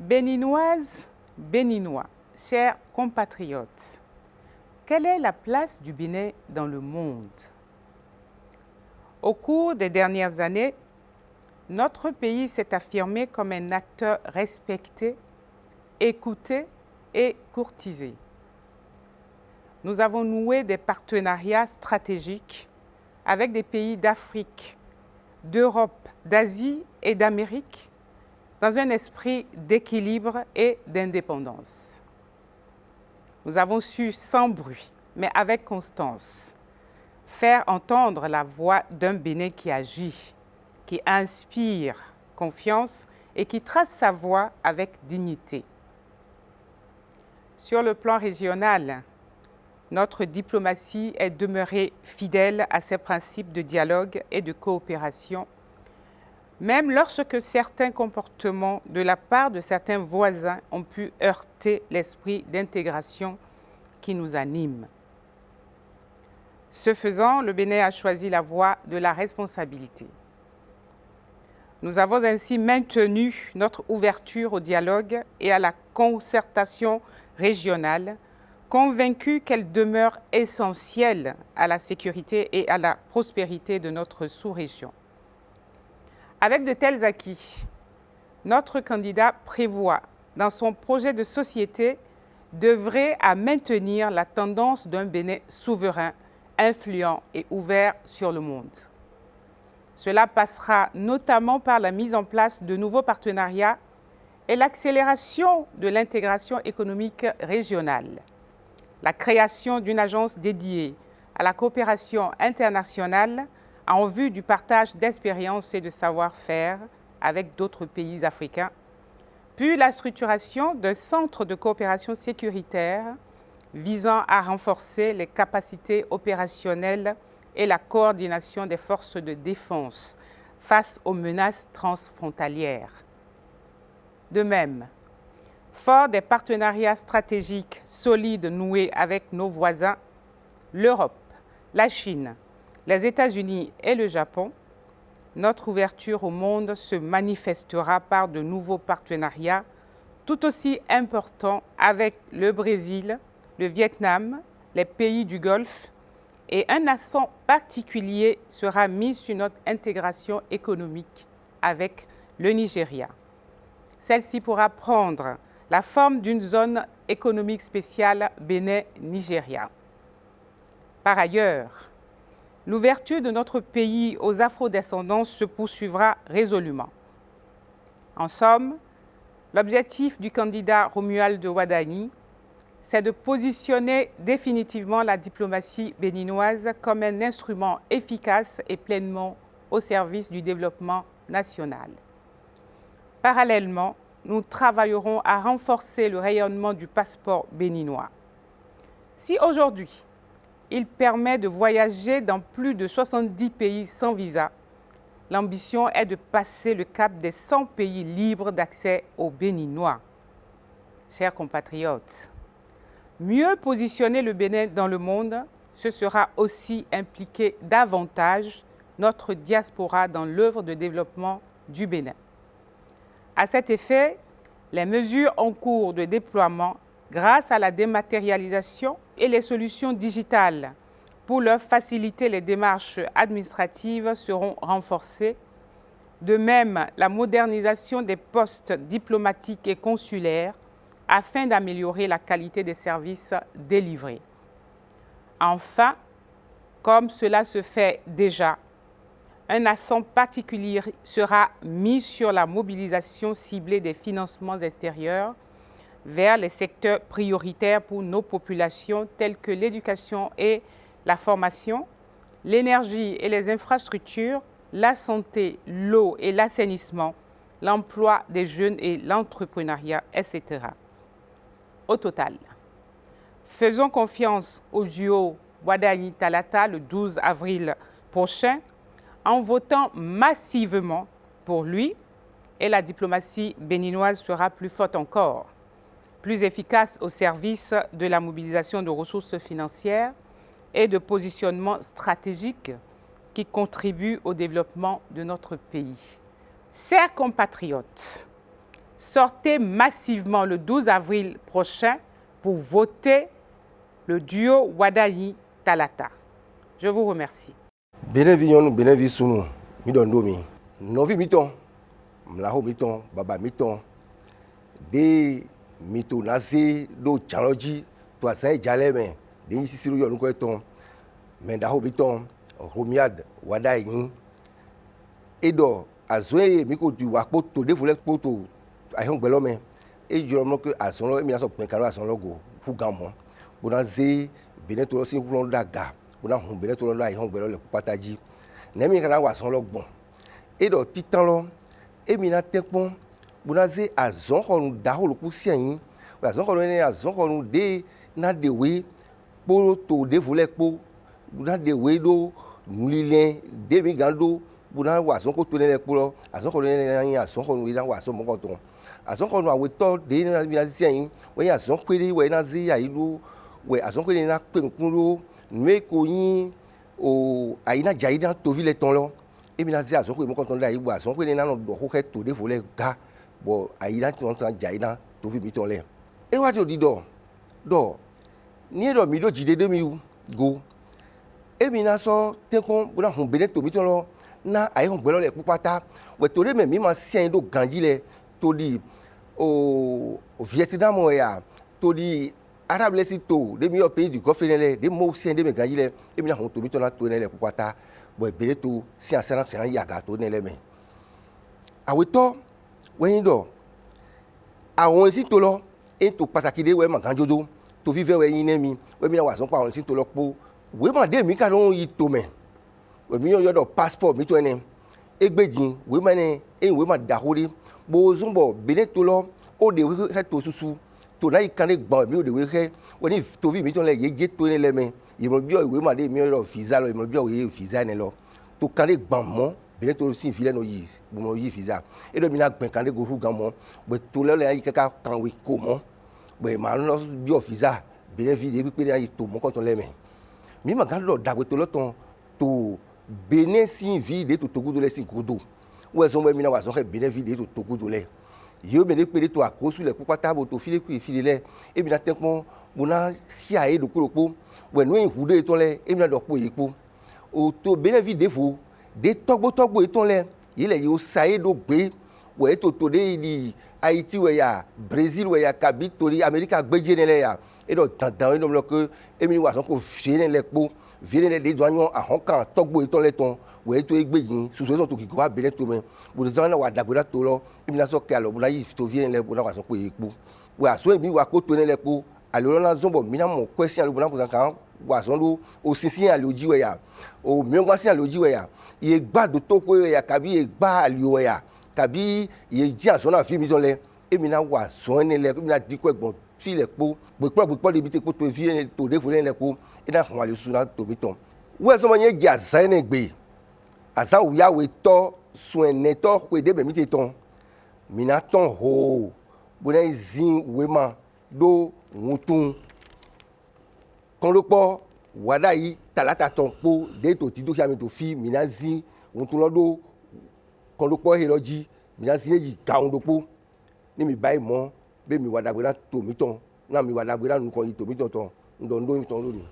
Béninoises, Béninois, chers compatriotes, quelle est la place du Bénin dans le monde? Au cours des dernières années, notre pays s'est affirmé comme un acteur respecté, écouté et courtisé. Nous avons noué des partenariats stratégiques avec des pays d'Afrique, d'Europe, d'Asie et d'Amérique dans un esprit d'équilibre et d'indépendance. Nous avons su sans bruit, mais avec constance, faire entendre la voix d'un Bénin qui agit, qui inspire confiance et qui trace sa voie avec dignité. Sur le plan régional, notre diplomatie est demeurée fidèle à ses principes de dialogue et de coopération, même lorsque certains comportements de la part de certains voisins ont pu heurter l'esprit d'intégration qui nous anime. Ce faisant, le Bénin a choisi la voie de la responsabilité. Nous avons ainsi maintenu notre ouverture au dialogue et à la concertation régionale, convaincus qu'elle demeure essentielle à la sécurité et à la prospérité de notre sous-région. Avec de tels acquis, notre candidat prévoit, dans son projet de société, d'œuvrer à maintenir la tendance d'un Bénin souverain, influent et ouvert sur le monde. Cela passera notamment par la mise en place de nouveaux partenariats et l'accélération de l'intégration économique régionale, la création d'une agence dédiée à la coopération internationale en vue du partage d'expériences et de savoir-faire avec d'autres pays africains, puis la structuration d'un centre de coopération sécuritaire visant à renforcer les capacités opérationnelles et la coordination des forces de défense face aux menaces transfrontalières. De même, fort des partenariats stratégiques solides noués avec nos voisins, l'Europe, la Chine, les États-Unis et le Japon, notre ouverture au monde se manifestera par de nouveaux partenariats tout aussi importants avec le Brésil, le Vietnam, les pays du Golfe, et un accent particulier sera mis sur notre intégration économique avec le Nigeria. Celle-ci pourra prendre la forme d'une zone économique spéciale Bénin-Nigeria. Par ailleurs, l'ouverture de notre pays aux afrodescendants se poursuivra résolument. En somme, l'objectif du candidat Romuald Wadani, c'est de positionner définitivement la diplomatie béninoise comme un instrument efficace et pleinement au service du développement national. Parallèlement, nous travaillerons à renforcer le rayonnement du passeport béninois. Si aujourd'hui, il permet de voyager dans plus de 70 pays sans visa, l'ambition est de passer le cap des 100 pays libres d'accès aux Béninois. Chers compatriotes, mieux positionner le Bénin dans le monde, ce sera aussi impliquer davantage notre diaspora dans l'œuvre de développement du Bénin. À cet effet, les mesures en cours de déploiement grâce à la dématérialisation et les solutions digitales pour leur faciliter les démarches administratives seront renforcées. De même, la modernisation des postes diplomatiques et consulaires afin d'améliorer la qualité des services délivrés. Enfin, comme cela se fait déjà, un accent particulier sera mis sur la mobilisation ciblée des financements extérieurs vers les secteurs prioritaires pour nos populations tels que l'éducation et la formation, l'énergie et les infrastructures, la santé, l'eau et l'assainissement, l'emploi des jeunes et l'entrepreneuriat, etc. Au total, faisons confiance au duo Wadani-Talata le 12 avril prochain en votant massivement pour lui, et la diplomatie béninoise sera plus forte encore, plus efficace au service de la mobilisation de ressources financières et de positionnement stratégique qui contribuent au développement de notre pays. Chers compatriotes, sortez massivement le 12 avril prochain pour voter le duo Wadayi-Talata. Je vous remercie. Bénévion, bénévision, midondomi. Novi miton, mlaho miton, baba miton. De mito nase do chaloji, to asai jaleme, de yisiru yo nuko eton. Mendaho miton, romiad, Wadayi. Edo, azwe miko du wakpo to devole poto, ayong belome. Et je remarque que à son éminence penkaro à son logo pour gamon bonaze beneto si pour daga bona hon beneto lo ai hon belo le pataji nemi kana wa son logbon et do titan lo émina tekpon bonaze azon honu da holo ku sian azon honu ni azon honu de na dewe po to devole po na dewe do nulile demi gando bona wa son ko to ne po lo azon honu ni azon honu ila wa son mo ko ton azon kono aweto de na biazian we azon kwere we na zi ailu we azon kwere na penkunro nwe ko yin o aina jaida to vile ton lo e mi na zi azon kwere mo kon ton da ibu azon kwere na no do ho ke to de fole ga bo aina ton ton jaida to vi mi ton le e wa ti odido do ni do mi do jide de mi go e mi na so tenkon bo na hun bene to mi ton lo na ai hun gbelo le pupata we to de me mi ma sian do ganji le to di au Vietnam ya to di Arab lesi to de mi pays du Golfe nele de mo sien de me ganjile e mi na hon to mi to na to nele kwata bo bele to si asana tan ya ga to nele me aweto wen do àwọn si to lo e to pàtàkì de we ma ganjodo to vive we yin mi we mi na wa so pa àwọn si to lo po we ma de mi ka don yi to me we mi yo do passport mi to ene egbejin we ma ne e we ma da hori bo zumbo bene to lo o de we he to susu to na ikane gba mi o de we he we ni to vi mi to le ye je to ni le me imo bi o we ma de mi o visa lo imo bi o we visa ne lo to kane gba mo bene to si fi le no yi bo mo yi visa e do mi na gben kane go ru gan mo be to le le yi kaka kan we ko mo be ma lo bi o visa bene vi de pe le yi to mo ko ton le me mi ma gan lo dagbe to lo ton to bene si vi de to togudo le si godo ou elles ont même na wazo bene vidé to togudo le yo bene pele to akosu le kupata bo to file ku file le e bi na tenkon bona hia e do kuropo we no ihude to le e bi na do po yipo o to bene vidé fo de togbo eton le ile yo sae do gbe we to de di Haïti we ya Brésil we ya kabitori America gbeje ne le ya e do dandan e no lo ke e mi wazo ko fie ne le po viene de douaniers a honkan togbo eton le ton we to egbeyin suso to ki go abele to me bo de na wa dagbera to lo imi na so ke alo bo na yi to viene le bo na wa so pe epo we aso mi wa ko to ne le po alo na zombo mi na mo question alo bo na ko kan wa so lo o sinsin aloji we ya o mi o gba sin aloji we ya ye gba do to ko we ya kabi ye gba alio we ya kabi ye ji aso na fi mi ton le imi na wa so ne le imi na di ko egbon fi le po gbepo de bi te po to viene to de fo le po e na hon ale su na to mi ton we so mo yen ji asa ne gbe asa uya we to suene to ko de be mi te ton mina ton ho bo na zin we ma do wutun kon lo po Wadayi Talata ton po de to ti do ya mi to fi mina zin wutun lo do kon lo po he loji mina zin eji ka un do po ni mi bai mo be mi wadagbe na to mi ton na mi wadagbe na nu kon yi to mi ton ndo mi ton lo ni.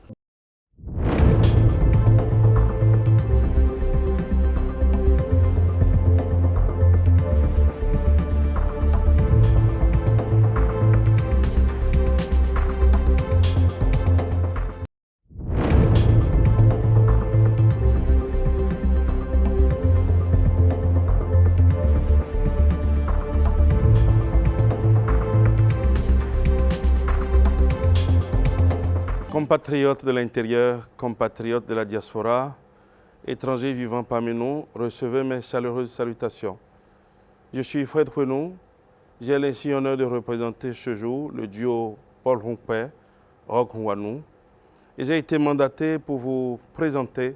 Compatriotes de l'intérieur, compatriotes de la diaspora, étrangers vivant parmi nous, recevez mes chaleureuses salutations. Je suis Fred Renou, j'ai l'insigne honneur de représenter ce jour le duo Paul Hongpè, Roch Nwanu, et j'ai été mandaté pour vous présenter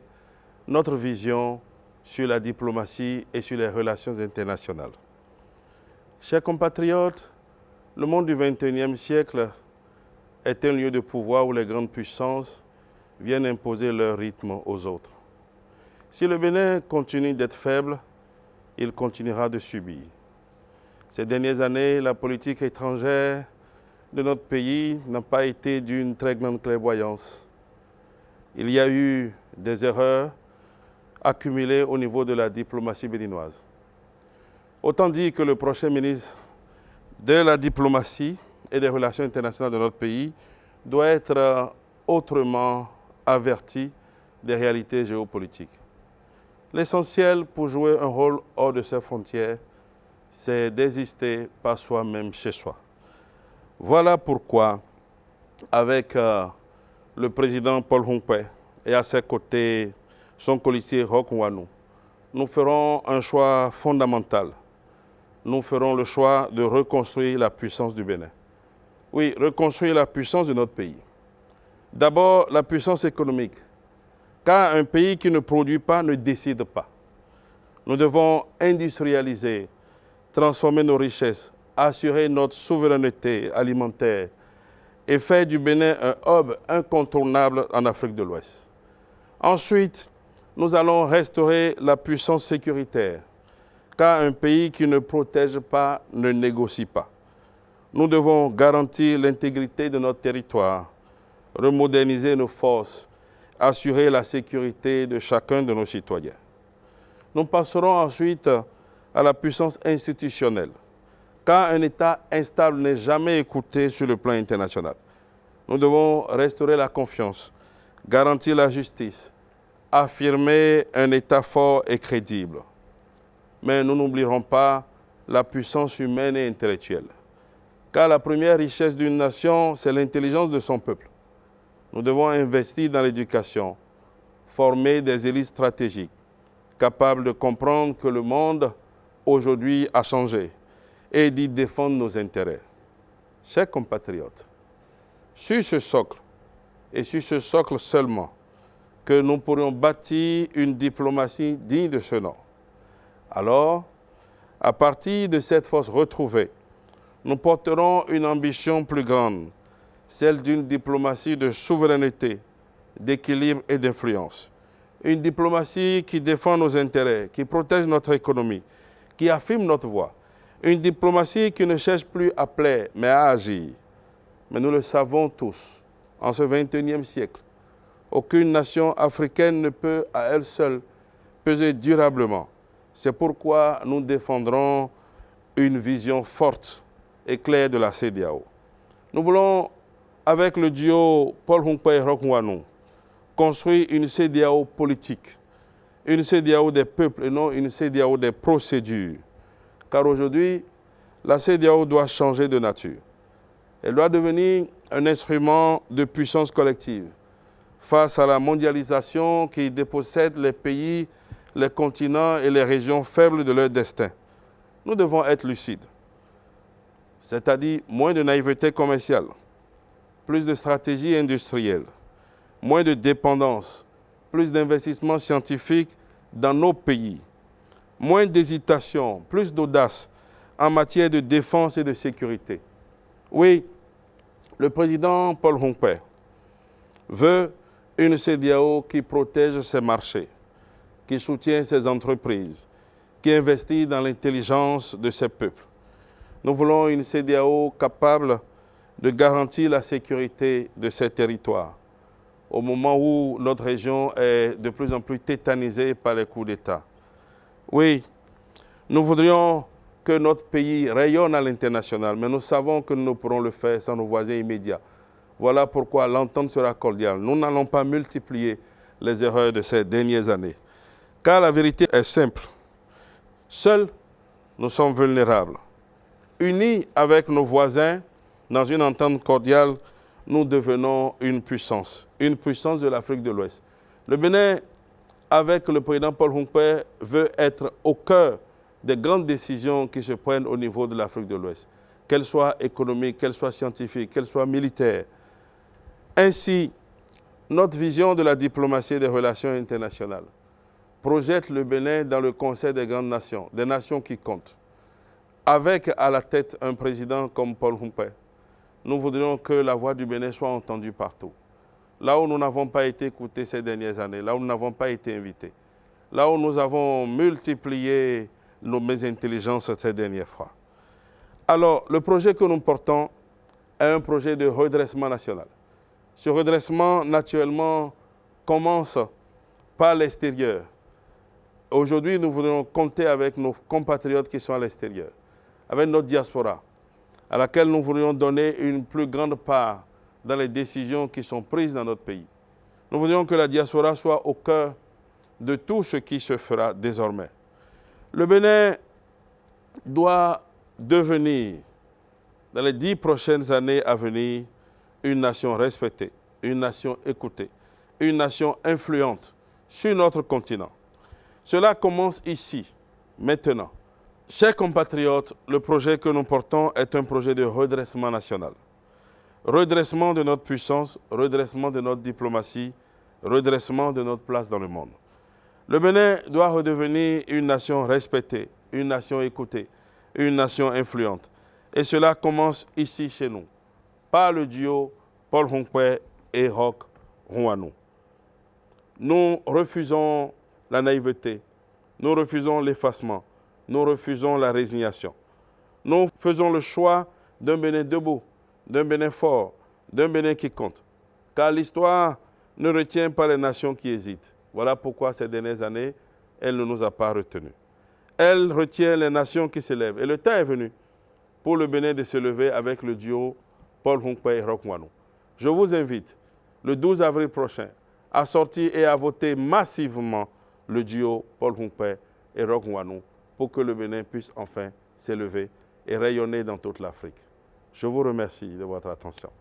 notre vision sur la diplomatie et sur les relations internationales. Chers compatriotes, le monde du XXIe siècle est un lieu de pouvoir où les grandes puissances viennent imposer leur rythme aux autres. Si le Bénin continue d'être faible, il continuera de subir. Ces dernières années, la politique étrangère de notre pays n'a pas été d'une très grande clairvoyance. Il y a eu des erreurs accumulées au niveau de la diplomatie béninoise. Autant dire que le prochain ministre de la diplomatie et des relations internationales de notre pays doit être autrement averti des réalités géopolitiques. L'essentiel pour jouer un rôle hors de ses frontières, c'est d'exister par soi-même chez soi. Voilà pourquoi, avec le président Paul Hongpei et à ses côtés son colistier Roch Nwanou, nous ferons un choix fondamental. Nous ferons le choix de reconstruire la puissance du Bénin. Oui, reconstruire la puissance de notre pays. D'abord, la puissance économique. Car un pays qui ne produit pas ne décide pas. Nous devons industrialiser, transformer nos richesses, assurer notre souveraineté alimentaire et faire du Bénin un hub incontournable en Afrique de l'Ouest. Ensuite, nous allons restaurer la puissance sécuritaire, car un pays qui ne protège pas ne négocie pas. Nous devons garantir l'intégrité de notre territoire, remoderniser nos forces, assurer la sécurité de chacun de nos citoyens. Nous passerons ensuite à la puissance institutionnelle, car un État instable n'est jamais écouté sur le plan international. Nous devons restaurer la confiance, garantir la justice, affirmer un État fort et crédible. Mais nous n'oublierons pas la puissance humaine et intellectuelle, car la première richesse d'une nation, c'est l'intelligence de son peuple. Nous devons investir dans l'éducation, former des élites stratégiques, capables de comprendre que le monde aujourd'hui a changé et d'y défendre nos intérêts. Chers compatriotes, sur ce socle, et sur ce socle seulement, que nous pourrions bâtir une diplomatie digne de ce nom. Alors, à partir de cette force retrouvée, nous porterons une ambition plus grande, celle d'une diplomatie de souveraineté, d'équilibre et d'influence. Une diplomatie qui défend nos intérêts, qui protège notre économie, qui affirme notre voix. Une diplomatie qui ne cherche plus à plaire, mais à agir. Mais nous le savons tous, en ce XXIe siècle, aucune nation africaine ne peut à elle seule peser durablement. C'est pourquoi nous défendrons une vision forte et claire de la CEDEAO. Nous voulons, avec le duo Paul Hongpei et Roch Nwanou, construire une CEDEAO politique, une CEDEAO des peuples et non une CEDEAO des procédures. Car aujourd'hui, la CEDEAO doit changer de nature. Elle doit devenir un instrument de puissance collective face à la mondialisation qui dépossède les pays, les continents et les régions faibles de leur destin. Nous devons être lucides, c'est-à-dire moins de naïveté commerciale, plus de stratégie industrielle, moins de dépendance, plus d'investissements scientifiques dans nos pays, moins d'hésitation, plus d'audace en matière de défense et de sécurité. Oui, le président Paul Hongpei veut une CEDEAO qui protège ses marchés, qui soutient ses entreprises, qui investit dans l'intelligence de ses peuples. Nous voulons une CEDEAO capable de garantir la sécurité de ses territoires, au moment où notre région est de plus en plus tétanisée par les coups d'État. Oui, nous voudrions que notre pays rayonne à l'international, mais nous savons que nous ne pourrons le faire sans nos voisins immédiats. Voilà pourquoi l'entente sera cordiale. Nous n'allons pas multiplier les erreurs de ces dernières années. Car la vérité est simple. Seuls, nous sommes vulnérables. Unis avec nos voisins, dans une entente cordiale, nous devenons une puissance de l'Afrique de l'Ouest. Le Bénin, avec le président Paul Hongpei, veut être au cœur des grandes décisions qui se prennent au niveau de l'Afrique de l'Ouest, qu'elles soient économiques, qu'elles soient scientifiques, qu'elles soient militaires. Ainsi, notre vision de la diplomatie et des relations internationales projette le Bénin dans le Conseil des grandes nations, des nations qui comptent. Avec à la tête un président comme Paul Hongpei, nous voudrions que la voix du Bénin soit entendue partout. Là où nous n'avons pas été écoutés ces dernières années, là où nous n'avons pas été invités, là où nous avons multiplié nos mésintelligences ces dernières fois. Alors, le projet que nous portons est un projet de redressement national. Ce redressement, naturellement, commence par l'extérieur. Aujourd'hui, nous voulons compter avec nos compatriotes qui sont à l'extérieur, avec notre diaspora, à laquelle nous voudrions donner une plus grande part dans les décisions qui sont prises dans notre pays. Nous voudrions que la diaspora soit au cœur de tout ce qui se fera désormais. Le Bénin doit devenir, dans les 10 prochaines années à venir, une nation respectée, une nation écoutée, une nation influente sur notre continent. Cela commence ici, maintenant. Chers compatriotes, le projet que nous portons est un projet de redressement national. Redressement de notre puissance, redressement de notre diplomatie, redressement de notre place dans le monde. Le Bénin doit redevenir une nation respectée, une nation écoutée, une nation influente. Et cela commence ici chez nous, par le duo Paul Hongpè et Roch Rouanou. Nous refusons la naïveté, nous refusons l'effacement, nous refusons la résignation. Nous faisons le choix d'un Bénin debout, d'un Bénin fort, d'un Bénin qui compte. Car l'histoire ne retient pas les nations qui hésitent. Voilà pourquoi ces dernières années, elle ne nous a pas retenus. Elle retient les nations qui s'élèvent. Et le temps est venu pour le Bénin de se lever avec le duo Paul Hongpè et Roch Rouanou. Je vous invite, le 12 avril prochain, à sortir et à voter massivement le duo Paul Hongpè et Roch Rouanou pour que le Bénin puisse enfin s'élever et rayonner dans toute l'Afrique. Je vous remercie de votre attention.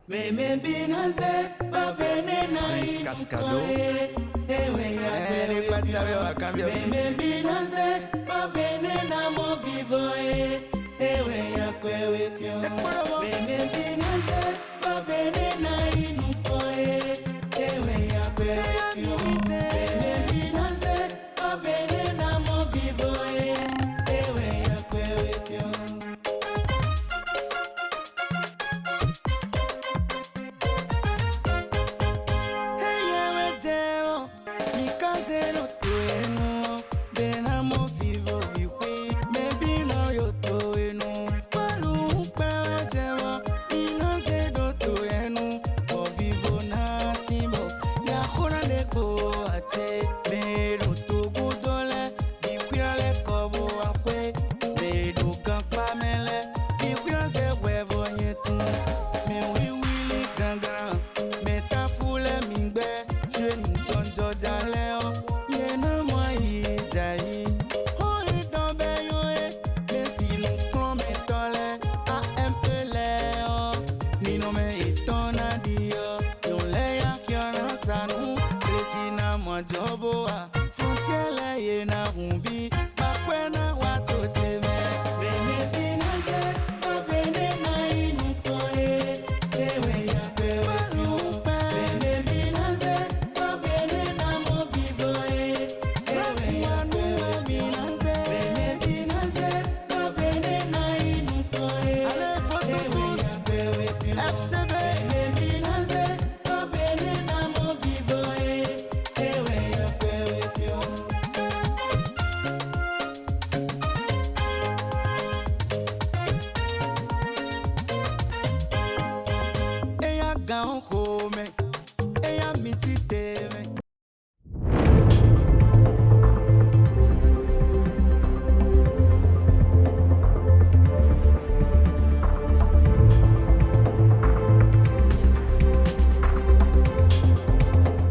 Gan home